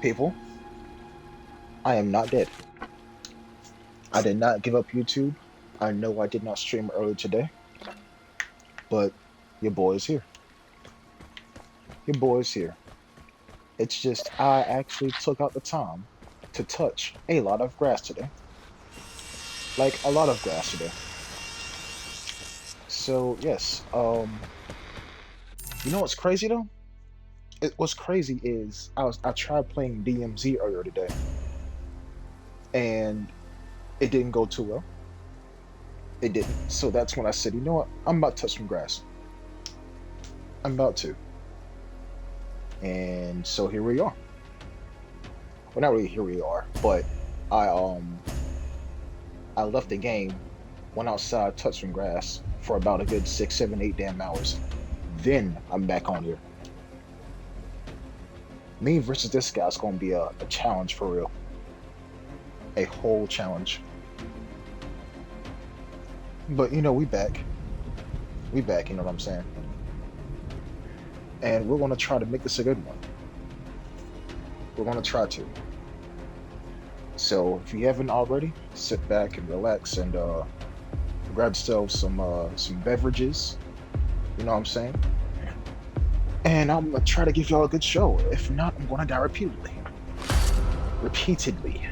People, I am not dead. I did not give up YouTube. I know I did not stream earlier today, but your boy is here. Your boy is here. It's just I actually took out the time to touch a lot of grass today. Like a lot of grass today. So yes, you know what's crazy though? What's crazy is I tried playing DMZ earlier today, and it didn't go too well. It didn't. So that's when I said, you know what? I'm about to touch some grass. I'm about to. And so here we are. Well, not really here we are, but I um I left the game, went outside, touched some grass for about a good 6, 7, 8 damn hours. Then I'm back on here. Me versus this guy's gonna be a challenge for real. A whole challenge. But you know, we back. We back, you know what I'm saying? And we're gonna try to make this a good one. We're gonna try to. So if you haven't already, sit back and relax and grab yourself some beverages. You know what I'm saying? And I'm gonna try to give y'all a good show. If not, I'm gonna die repeatedly. Repeatedly.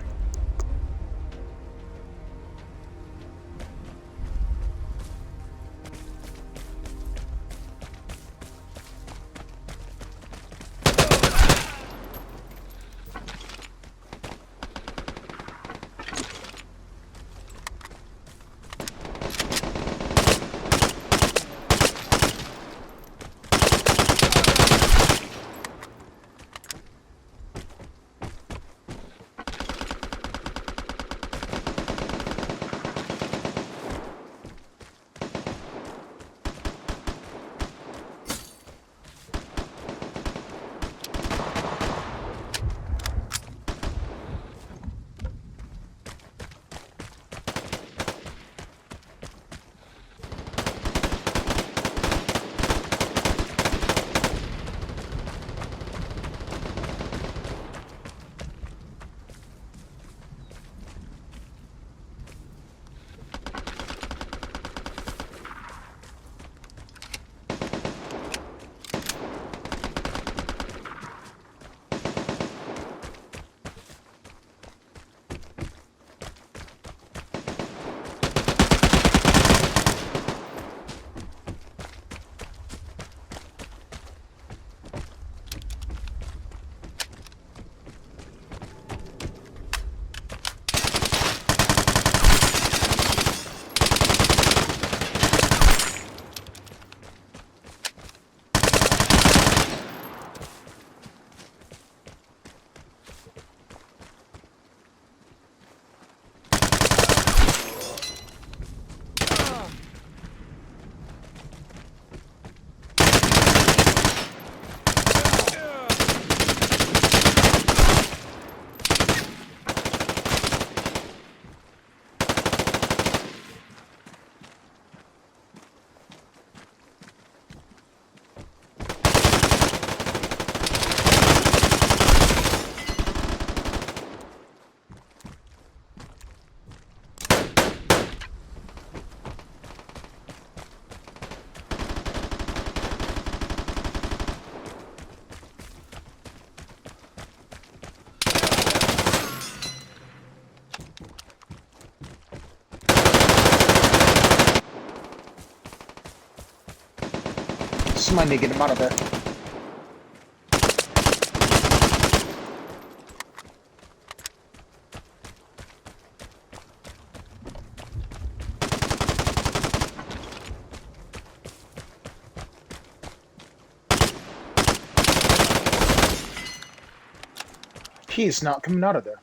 Somebody get him out of there. He is not coming out of there.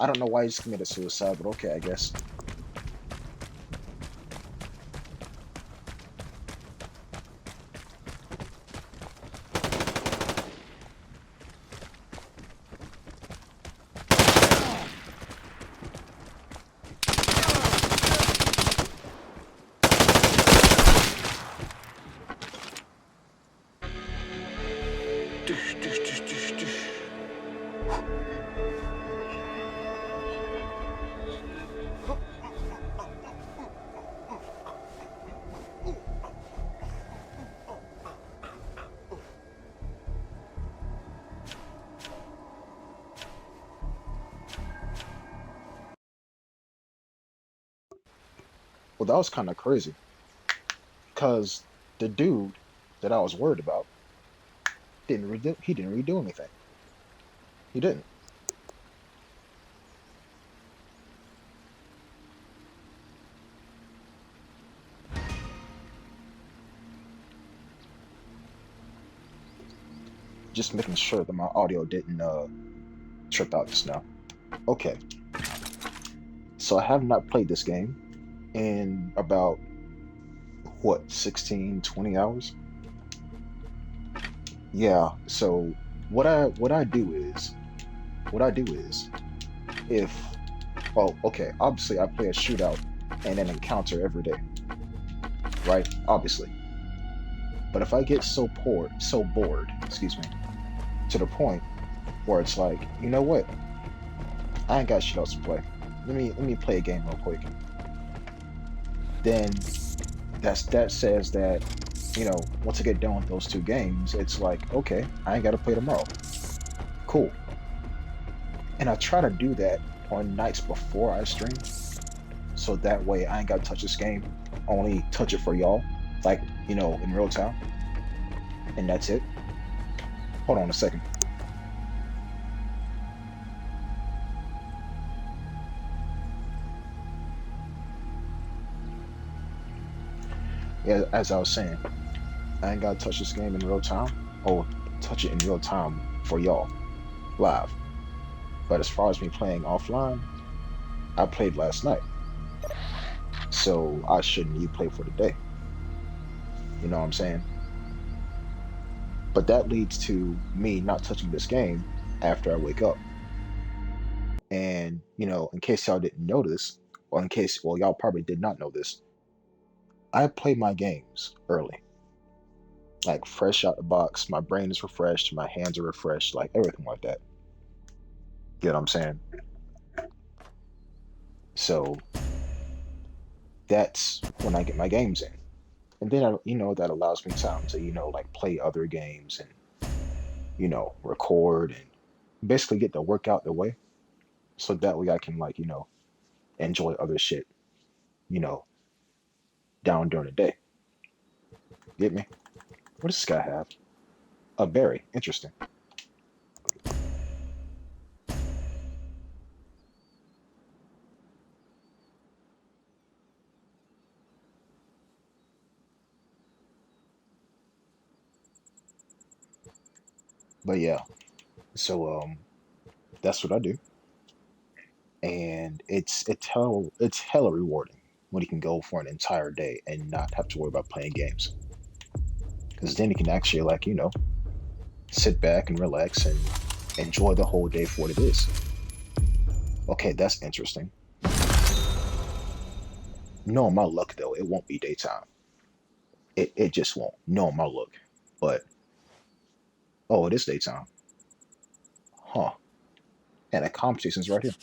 I don't know why he just committed suicide, but okay, I guess. Well, that was kind of crazy because the dude that I was worried about didn't redo anything. He didn't. Just making sure that my audio didn't trip out just now. Okay, so I have not played this game in about what, 16, 20 hours? Yeah, so what I do is if oh, okay, obviously I play a shootout and an encounter every day, right? Obviously. But if I get so bored, excuse me, to the point where it's like, you know what? I ain't got shit else to play. Let me play a game real quick. Then that says that, once I get done with those two games, it's like, okay, I ain't gotta play tomorrow. Cool. And I try to do that on nights before I stream, so that way I ain't gotta touch this game. Only touch it for y'all, like, in real time, and that's it. Hold on a second. Yeah, as I was saying, I ain't gotta touch this game in real time, or touch it in real time for y'all live. But as far as me playing offline, I played last night, so I shouldn't you play for the day. You know what I'm saying? But that leads to me not touching this game after I wake up. And, in case y'all didn't notice, or in case, well, y'all probably did not know this, I play my games early. Like fresh out the box, my brain is refreshed, my hands are refreshed, like everything like that. You know what I'm saying? So that's when I get my games in. And then, that allows me time to, like play other games and, record and basically get the work out the way. So that way I can, like, enjoy other shit, you know, down during the day. Get me? What does this guy have? A berry. Interesting. But yeah, so that's what I do. And it's hella rewarding when you can go for an entire day and not have to worry about playing games. Because then you can actually, like, sit back and relax and enjoy the whole day for what it is. Okay, that's interesting. No, my luck though, it won't be daytime. It just won't. No, my luck. But oh, it is daytime. Huh. And the competition's right here.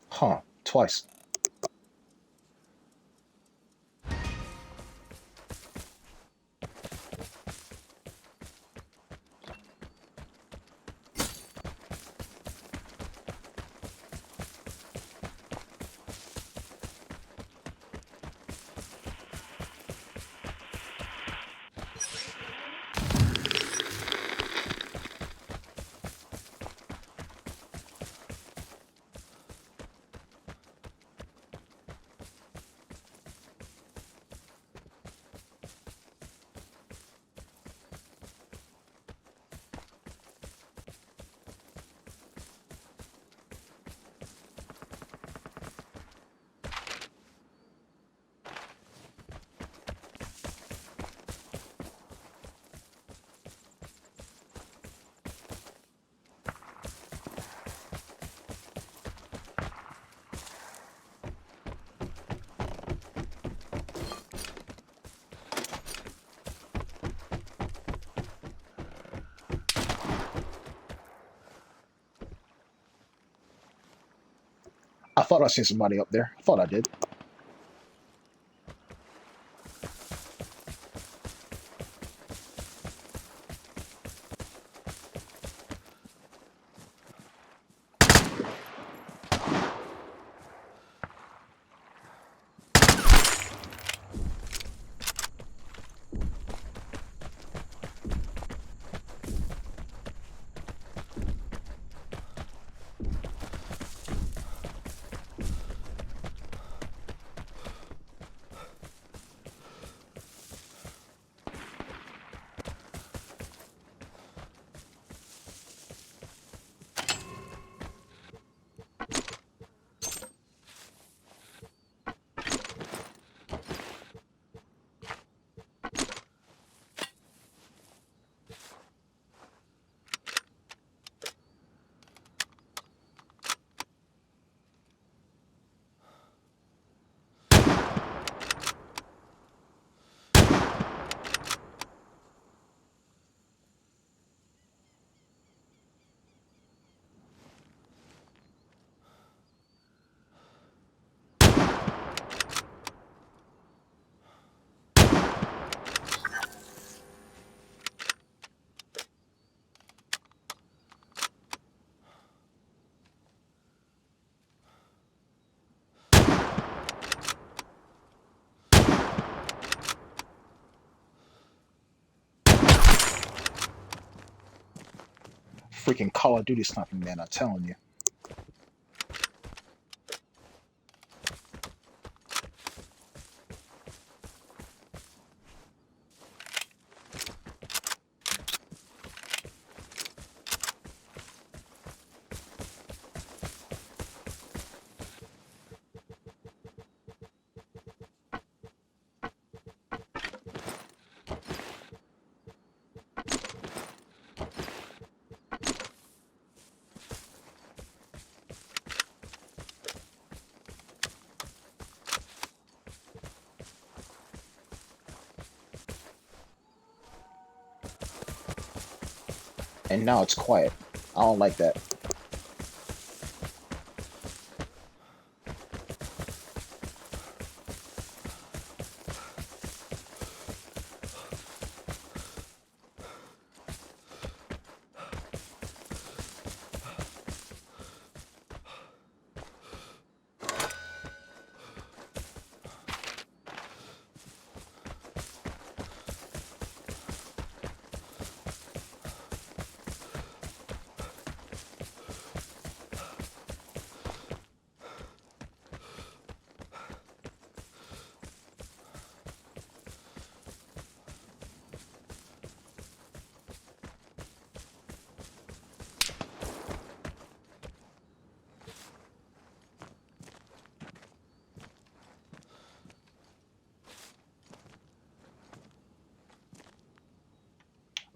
Huh. Twice. thought I seen somebody up there. I thought I did. Freaking Call of Duty sniping, man, I'm telling you. And now it's quiet. I don't like that.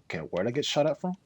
Okay, where'd I get shot at from?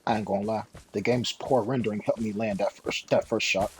I ain't gonna lie. The game's poor rendering helped me land that first shot.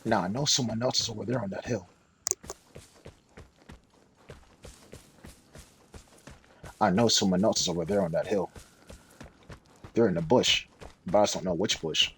Now I know someone else is over there on that hill. I know someone else is over there on that hill. They're in the bush, but I just don't know which bush.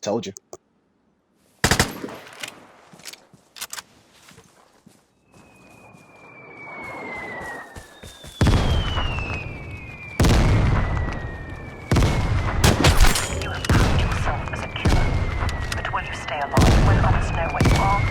Told you. You have proved yourself as a killer, but will you stay alive when others know what you are?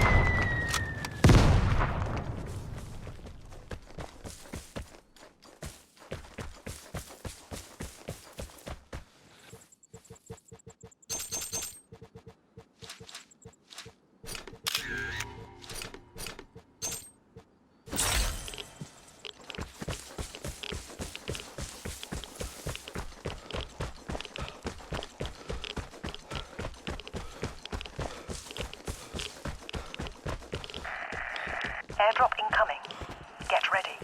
Airdrop incoming. Get ready.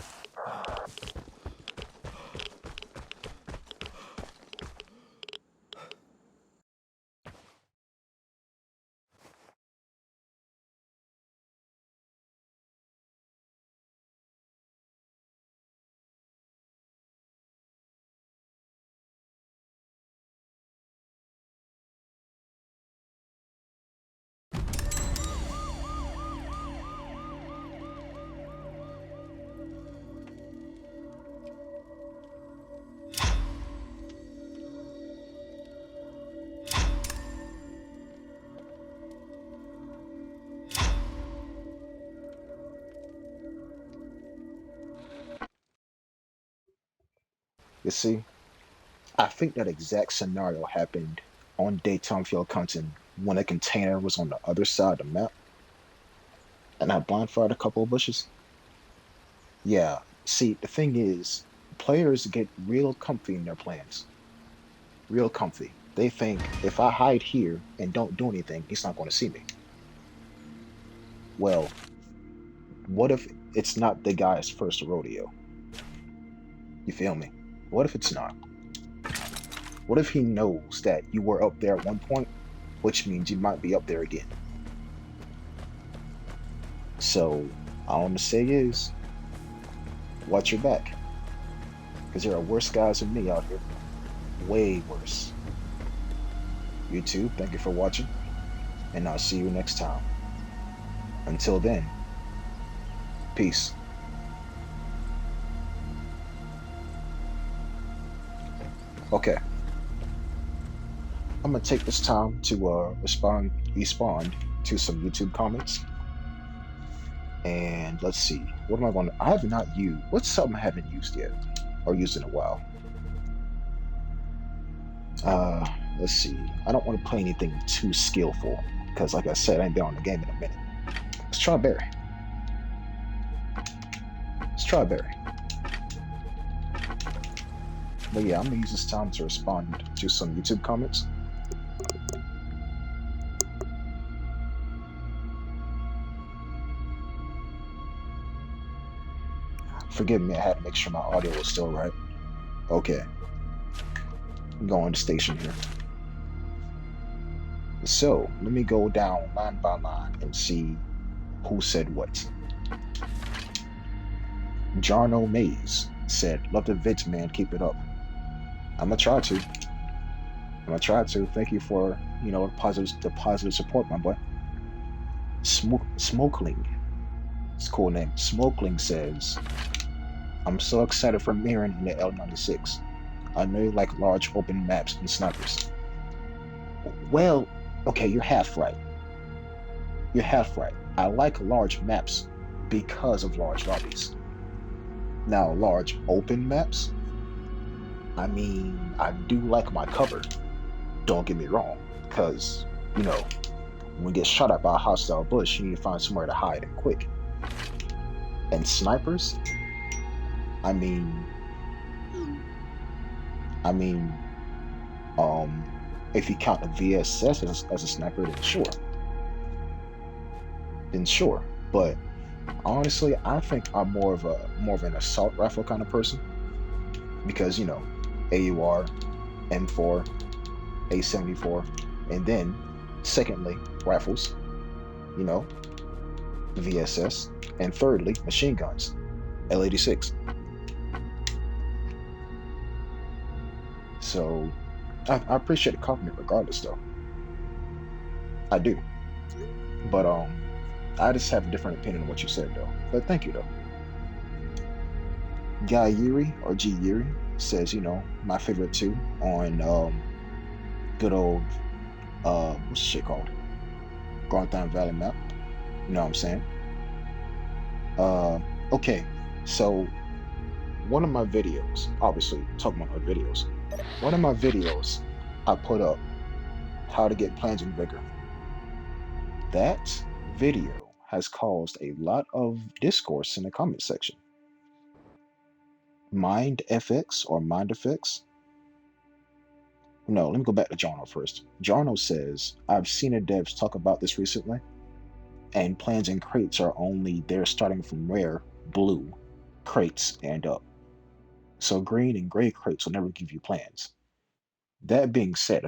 You see, I think that exact scenario happened on Daytime Field Compton when a container was on the other side of the map and I blindfired a couple of bushes. Yeah, see, the thing is, players get real comfy in their plans. Real comfy. They think if I hide here and don't do anything, he's not going to see me. Well, what if it's not the guy's first rodeo? You feel me? What if it's not? What if he knows that you were up there at one point, which means you might be up there again? So, all I'm gonna say is, watch your back, because there are worse guys than me out here. Way worse. YouTube, thank you for watching, and I'll see you next time. Until then, peace. Okay, I'm gonna take this time to respond to some YouTube comments. And let's see, what am I going to? I have not used. What's something I haven't used yet, or used in a while? Let's see. I don't want to play anything too skillful because, like I said, I ain't been on the game in a minute. Strawberry. Strawberry. But yeah, I'm gonna use this time to respond to some YouTube comments. Forgive me, I had to make sure my audio was still right. Okay. I'm going to station here. So, let me go down line by line and see who said what. Jarno Mays said, "Love the vids, man. Keep it up." I'm gonna try to. I'm gonna try to. Thank you for the positive support, my boy. Smokling. It's a cool name. Smokling says, "I'm so excited for Mirren in the L96. I know you like large open maps and snipers." Well, okay, you're half right. You're half right. I like large maps because of large lobbies. Now, large open maps, I mean, I do like my cover. Don't get me wrong, because, you know, when you get shot at by a hostile bush, you need to find somewhere to hide and quick. And snipers, I mean, I mean, um, if you count the VSS as a sniper, then sure. But honestly, I think I'm more of an assault rifle kind of person because AUR, M4, A74, and then secondly rifles, you know, VSS, and thirdly machine guns, L86. So I appreciate the compliment regardless, though. I do, but I just have a different opinion on what you said, though. But thank you, though. Guy Yuri or G Yuri says, my favorite too on good old what's the shit called? Grantham Valley map. You know what I'm saying? Uh, okay, so one of my videos, obviously talking about my videos, one of my videos I put up how to get plans in Vigor. That video has caused a lot of discourse in the comment section. Mind FX or Mind FX. No, let me go back to Jarno first. Jarno says, I've seen the devs talk about this recently, and plans and crates are only they're starting from rare, blue, crates and up. So green and gray crates will never give you plans. That being said,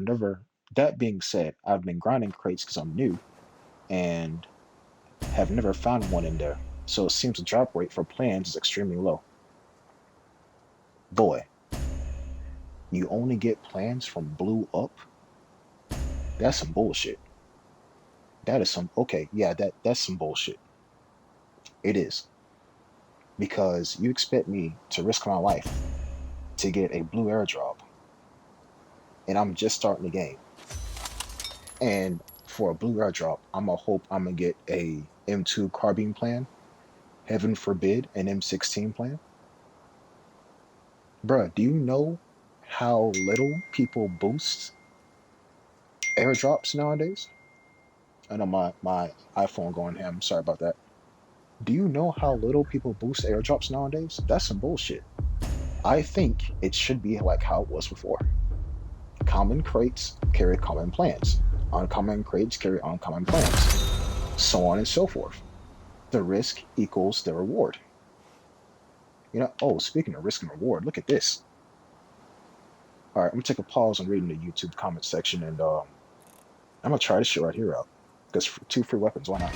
I've been grinding crates because I'm new and have never found one in there. So it seems the drop rate for plans is extremely low. Boy, you only get plans from blue up? That's some bullshit. That is some okay, yeah, that's some bullshit. It is. Because you expect me to risk my life to get a blue airdrop and I'm just starting the game. And for a blue airdrop, I'm gonna hope I'm gonna get a M2 carbine plan, heaven forbid an M16 plan. Bruh, do you know how little people boost airdrops nowadays? I know my iPhone going ham. Sorry about that. Do you know how little people boost airdrops nowadays? That's some bullshit. I think it should be like how it was before. Common crates carry common plans. Uncommon crates carry uncommon plans. So on and so forth. The risk equals the reward. Oh, speaking of risk and reward, look at this. All right, I'm gonna take a pause on reading the YouTube comment section and I'm gonna try this shit right here out. Because two free weapons, why not?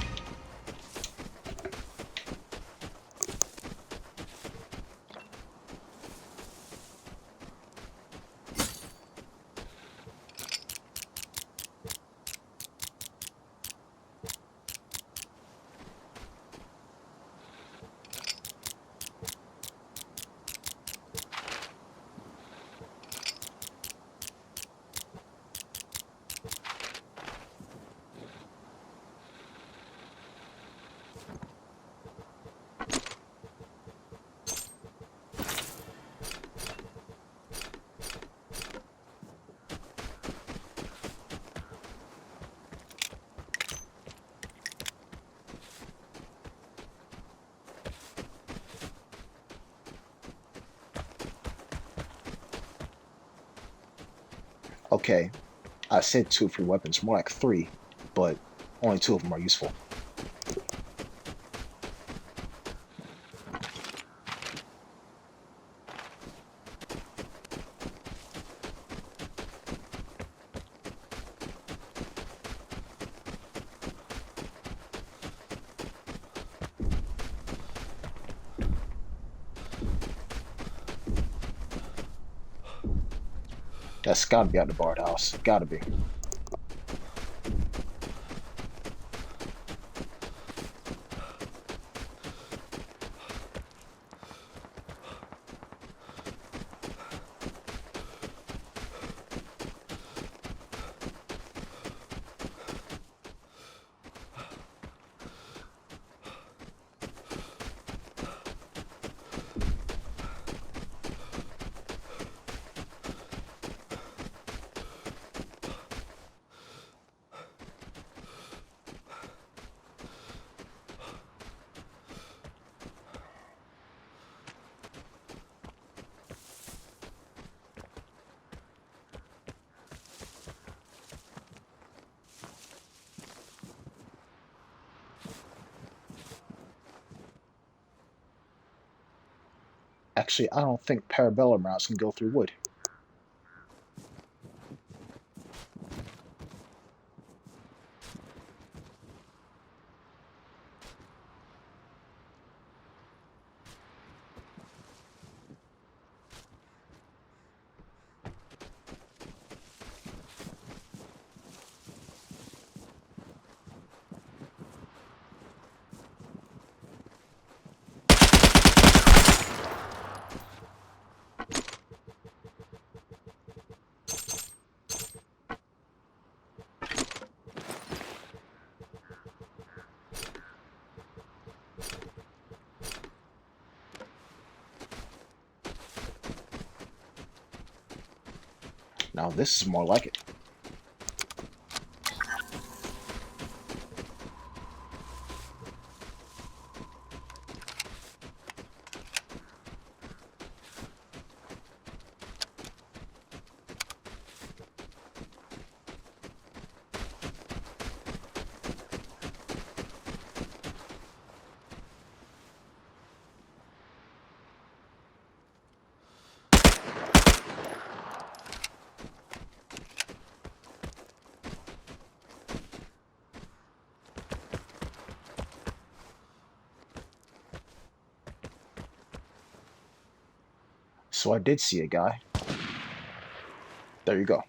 Okay, I said two free weapons, more like three, but only two of them are useful. That's gotta be out the Bard house. Gotta be. Actually, I don't think parabellum rounds can go through wood. Now this is more like it. So I did see a guy. There you go.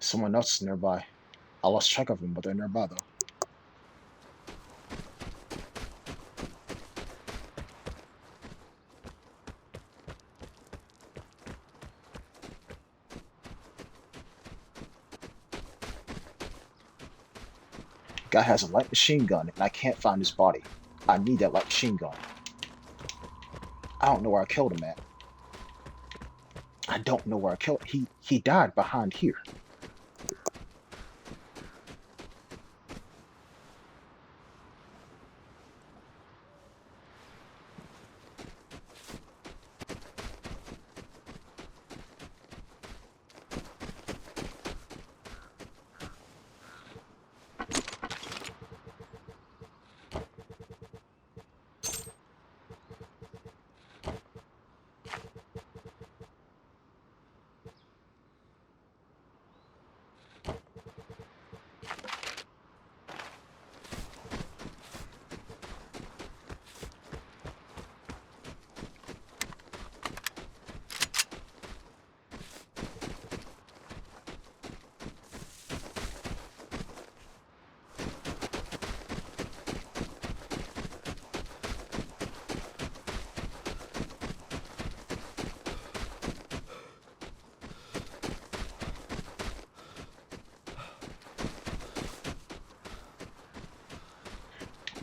Someone else is nearby. I lost track of them, but they're nearby though. Guy has a light machine gun, and I can't find his body. I need that light machine gun. I don't know where I killed him at. I don't know where I killed him. He died behind here.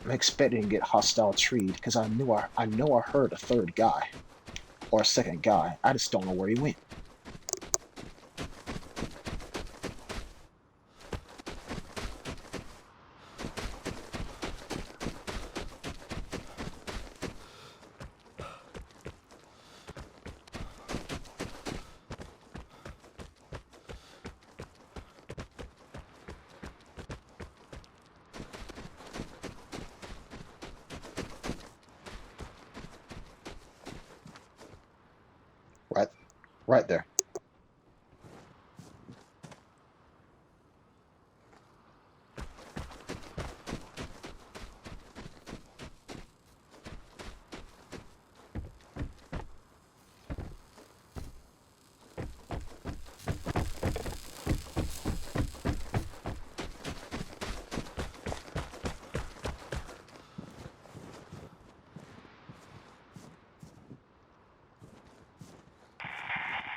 I'm expecting to get hostile treed because I know I heard a third guy or a second guy. I just don't know where he went. Right there.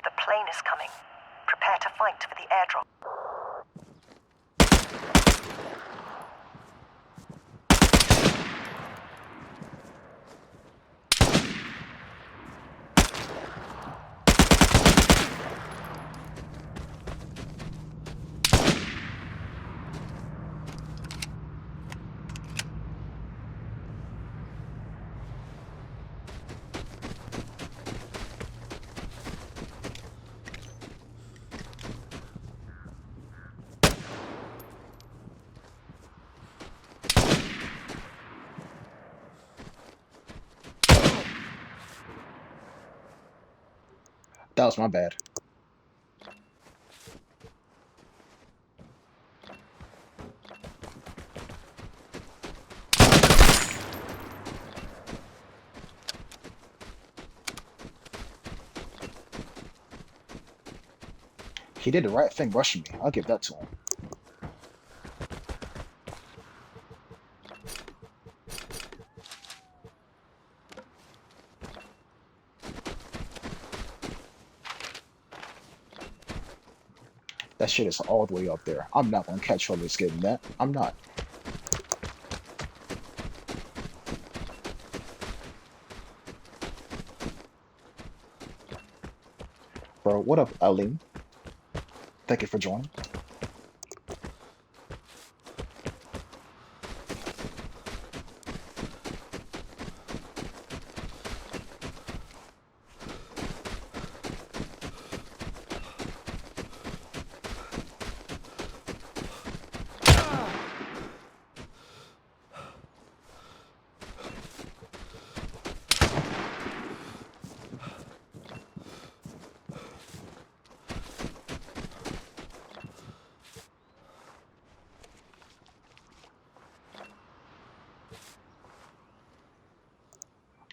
The plane is coming. Prepare to fight for the airdrop. That was my bad. He did the right thing rushing me. I'll give that to him. That shit is all the way up there. I'm not gonna catch Homeless getting that. I'm not. Bro, what up, Aline? Thank you for joining.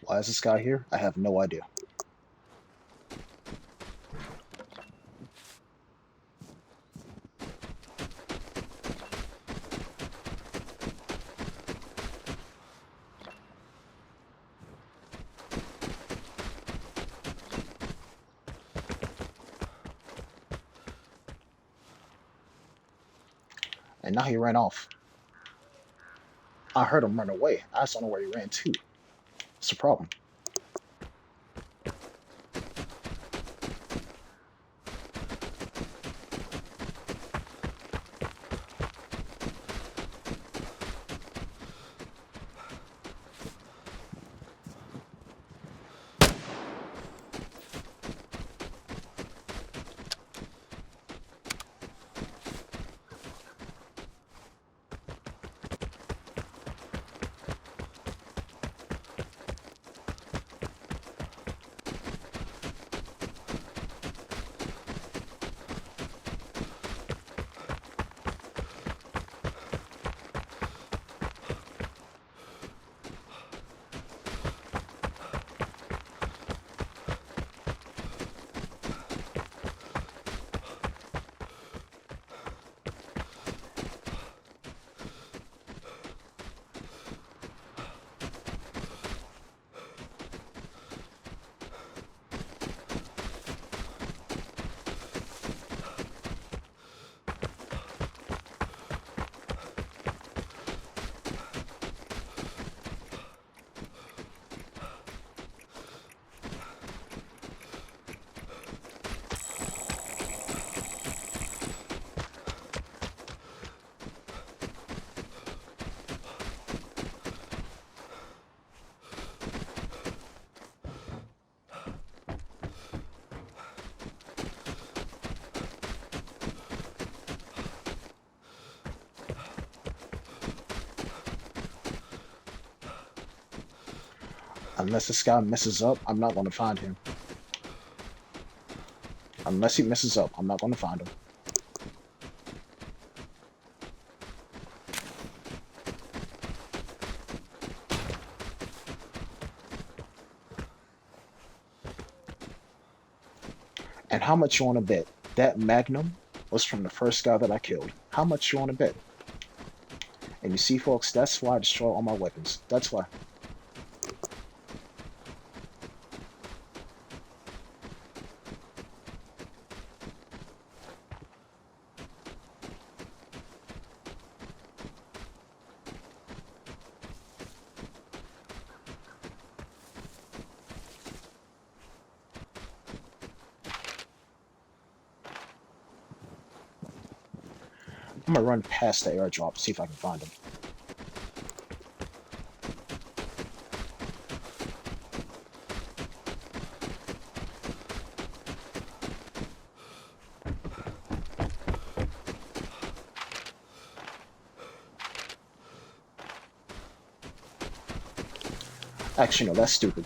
Why is this guy here? I have no idea. And now he ran off. I heard him run away. I just don't know where he ran to. It's a problem. Unless this guy messes up, I'm not going to find him. Unless he messes up, I'm not going to find him. And how much you want to bet? That Magnum was from the first guy that I killed. How much you want to bet? And you see, folks, that's why I destroy all my weapons. That's why. I'm gonna run past the airdrop, see if I can find him. Actually, no, that's stupid.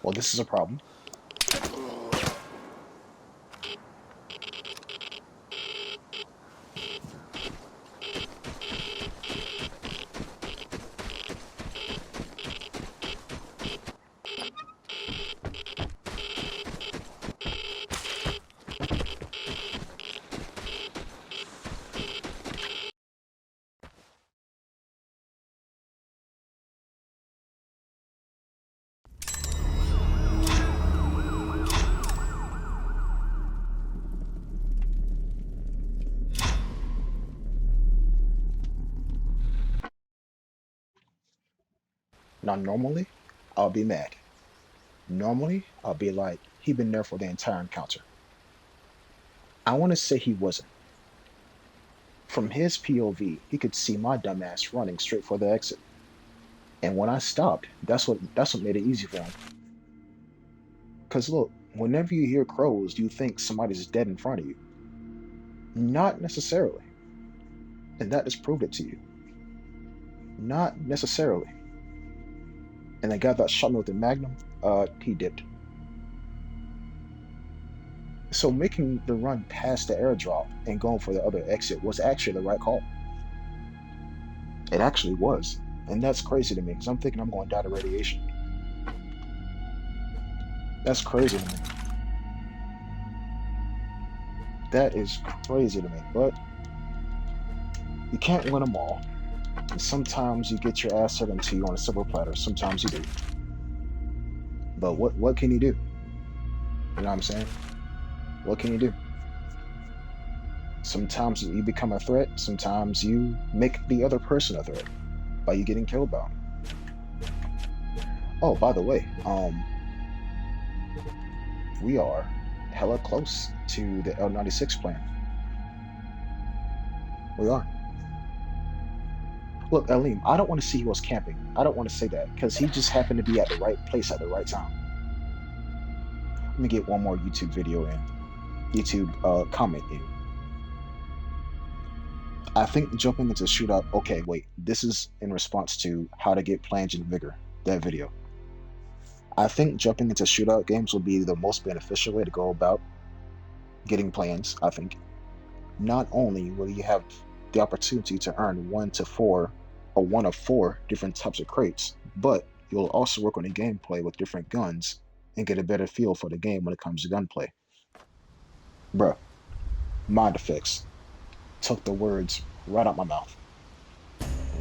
Well, this is a problem. Now, normally, I'll be mad. Normally, I'll be like, he been there for the entire encounter. I want to say he wasn't. From his POV, he could see my dumbass running straight for the exit. And when I stopped, that's what made it easy for him. Cause look, whenever you hear crows, you think somebody's dead in front of you. Not necessarily. And that just proved it to you. Not necessarily. And the guy that shot me with the Magnum, he dipped. So making the run past the airdrop and going for the other exit was actually the right call. It actually was. And that's crazy to me, because I'm thinking I'm going to die to radiation. That's crazy to me. That is crazy to me. But you can't win them all. And sometimes you get your ass handed to you on a silver platter. Sometimes you do. But what can you do? You know what I'm saying? What can you do? Sometimes you become a threat. Sometimes you make the other person a threat by you getting killed by them. Oh, by the way, we are hella close to the L96 plan. We are. Look, Aleem, I don't want to see he was camping. I don't want to say that because he just happened to be at the right place at the right time. Let me get one more YouTube video in. YouTube comment in. I think jumping into shootout. Okay, wait. This is in response to how to get plans in Vigor. That video. I think jumping into shootout games will be the most beneficial way to go about getting plans. I think not only will you have the opportunity to earn 1 to 4 or 1 of 4 different types of crates, but you'll also work on the gameplay with different guns and get a better feel for the game when it comes to gunplay. Bruh, mind effects. Took the words right out my mouth.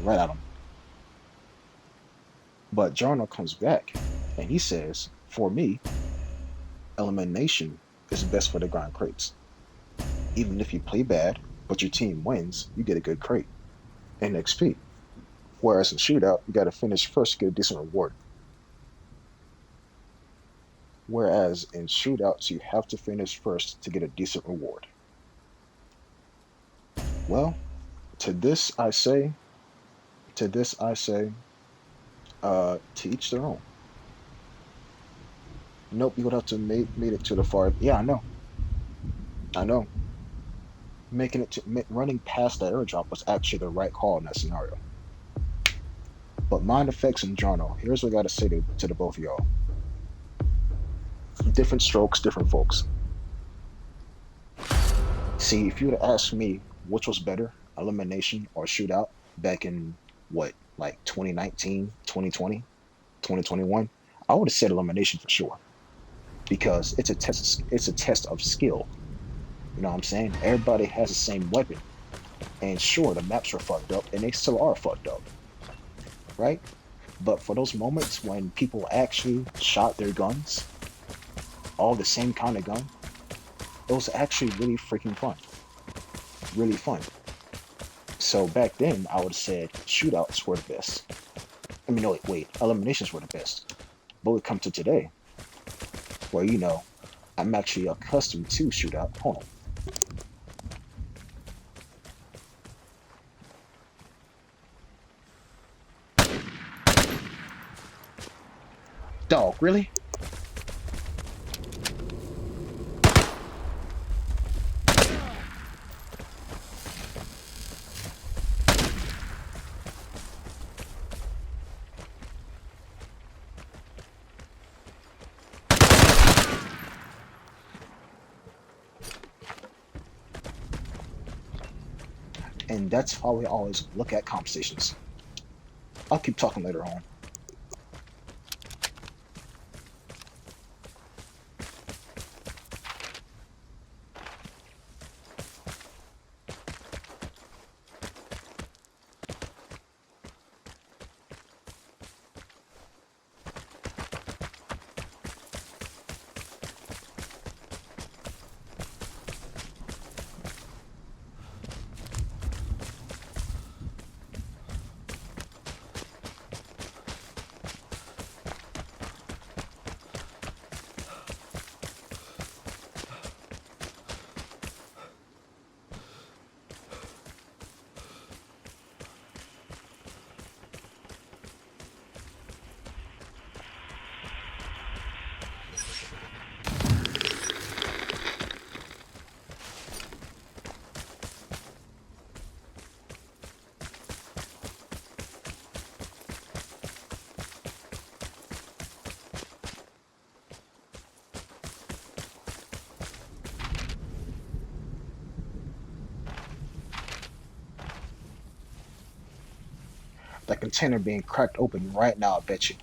Right out 'em. But Jarno comes back and he says, for me, elimination is best for the grind crates. Even if you play bad, but your team wins, you get a good crate and XP. Whereas in shootout, you got to finish first to get a decent reward. Whereas in shootouts, you have to finish first to get a decent reward. Well, to this I say, to this I say, to each their own. Nope, you would have to made it to the far. Yeah, I know. Making it to running past the airdrop was actually the right call in that scenario. But mind effects and Jarno, here's what I gotta say to the both of y'all. Different strokes, different folks. See, if you would have asked me which was better, elimination or shootout, back in what, like 2019, 2020, 2021, I would have said elimination for sure. Because it's a test of skill. You know what I'm saying? Everybody has the same weapon. And sure, the maps are fucked up, and they still are fucked up, right? But for those moments when people actually shot their guns, all the same kind of gun, it was actually really freaking fun. Really fun. So back then, I would have said shootouts were the best. I mean, no, wait, eliminations were the best. But we come to today, where, I'm actually accustomed to shootout. Hold on. Dog, really? And that's how we always look at conversations. I'll keep talking later on. That container being cracked open right now, I bet you.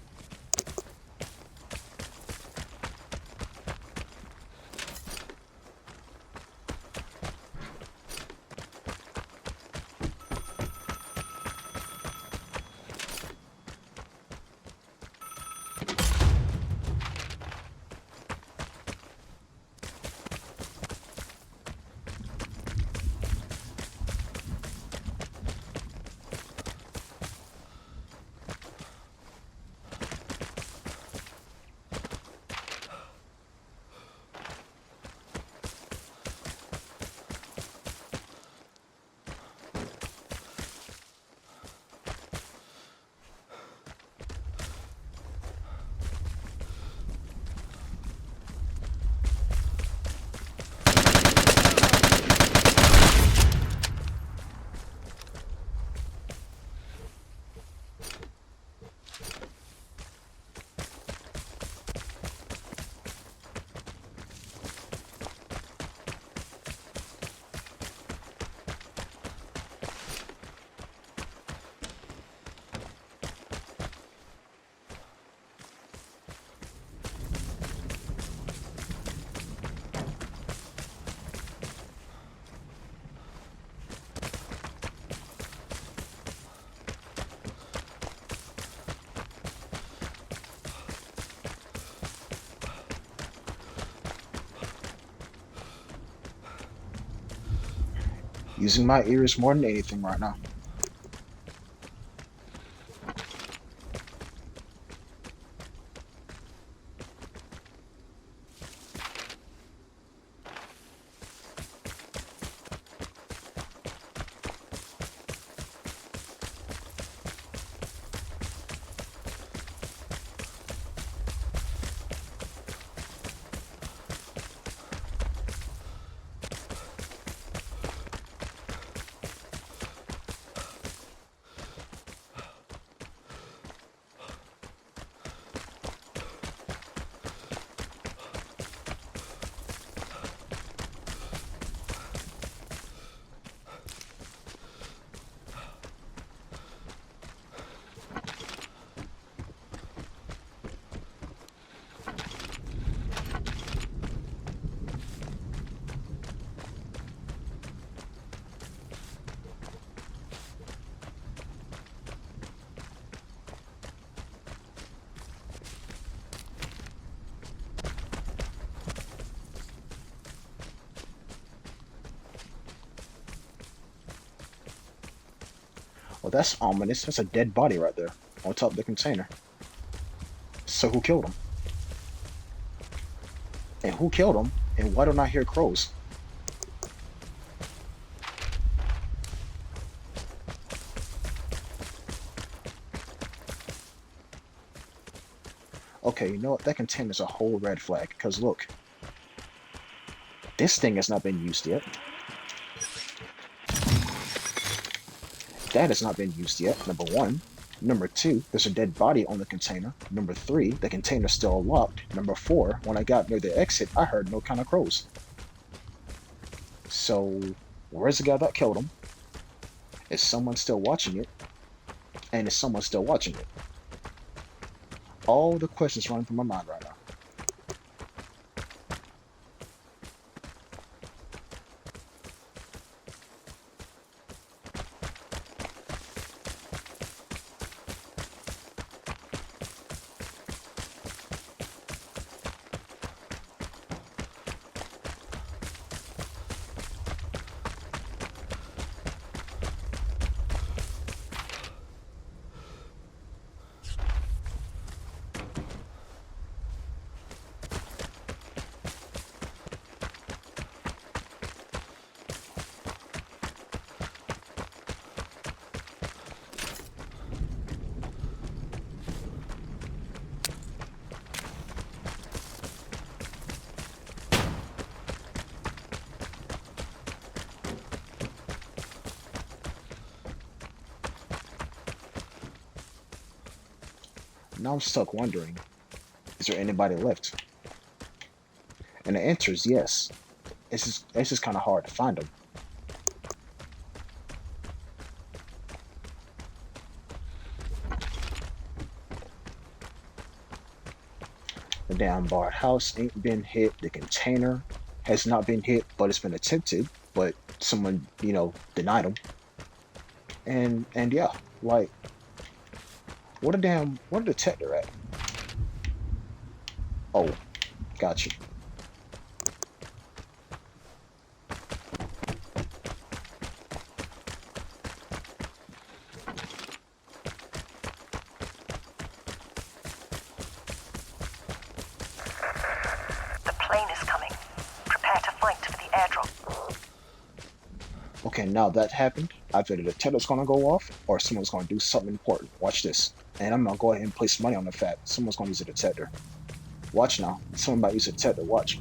Using my ears more than anything right now. Well, that's ominous. That's a dead body right there on top of the container. So who killed him? And who killed him? And why don't I hear crows? Okay, you know what? That container's a whole red flag. Because look, this thing has not been used yet. That has not been used yet, number one. Number two, there's a dead body on the container. Number three, the container's still locked. Number four, when I got near the exit, I heard no kind of crows. So, where's the guy that killed him? Is someone still watching it? And is someone still watching it? All the questions running through my mind right now. Now I'm stuck wondering, is there anybody left? And the answer is yes. It's just kind of hard to find them. The damn barred house ain't been hit. The container has not been hit, but it's been attempted. But someone, denied them. And yeah, like, what a detector at? Oh, got you. The plane is coming. Prepare to fight for the airdrop. Okay, now that happened, either the detector's gonna go off or someone's gonna do something important. Watch this. And I'm gonna go ahead and place money on the fact someone's gonna use a detector. Watch now. Someone might use a detector. Watch.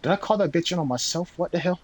Did I call that bitch in on myself? What the hell?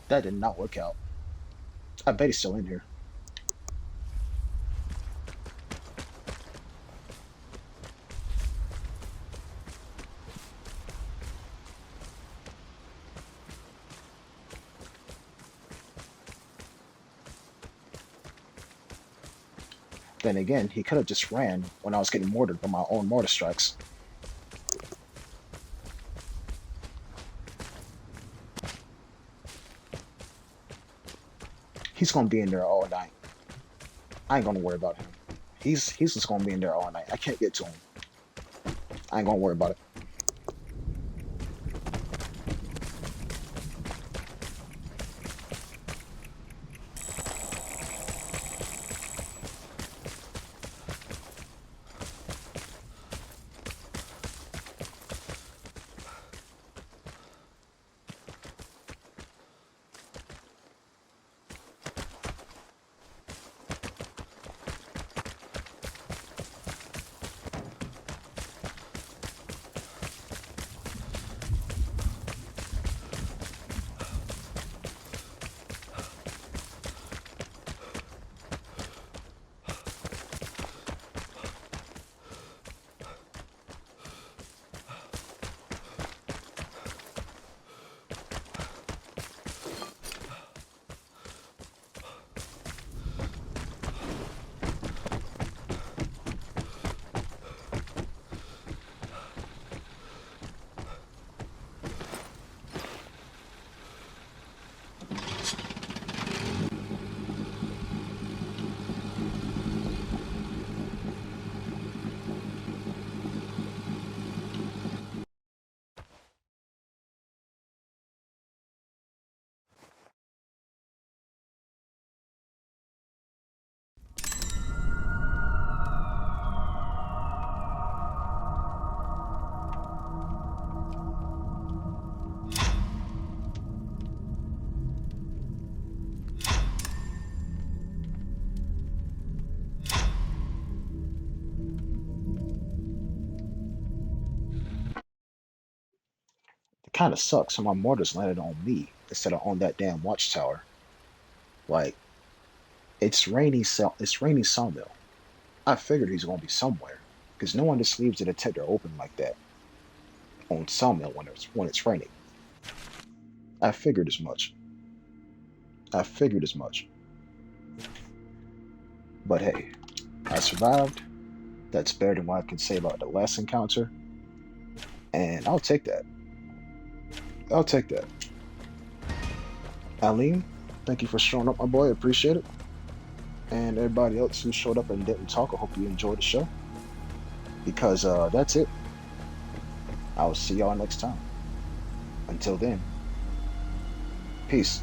That did not work out. I bet he's still in here. Then again, he could have just ran when I was getting mortared by my own mortar strikes. He's gonna be in there all night. I ain't gonna worry about him. He's just gonna be in there all night. I can't get to him. I ain't gonna worry about it. It kind of sucks. So my mortars landed on me instead of on that damn watchtower. Like it's rainy sawmill. I figured he's gonna be somewhere because no one just leaves the detector open like that on sawmill when it's raining. I figured as much. I figured as much. But hey, I survived. That's better than what I can say about the last encounter, and I'll take that. I'll take that. Aline, thank you for showing up, my boy. I appreciate it. And everybody else who showed up and didn't talk, I hope you enjoyed the show. Because that's it. I'll see y'all next time. Until then, peace.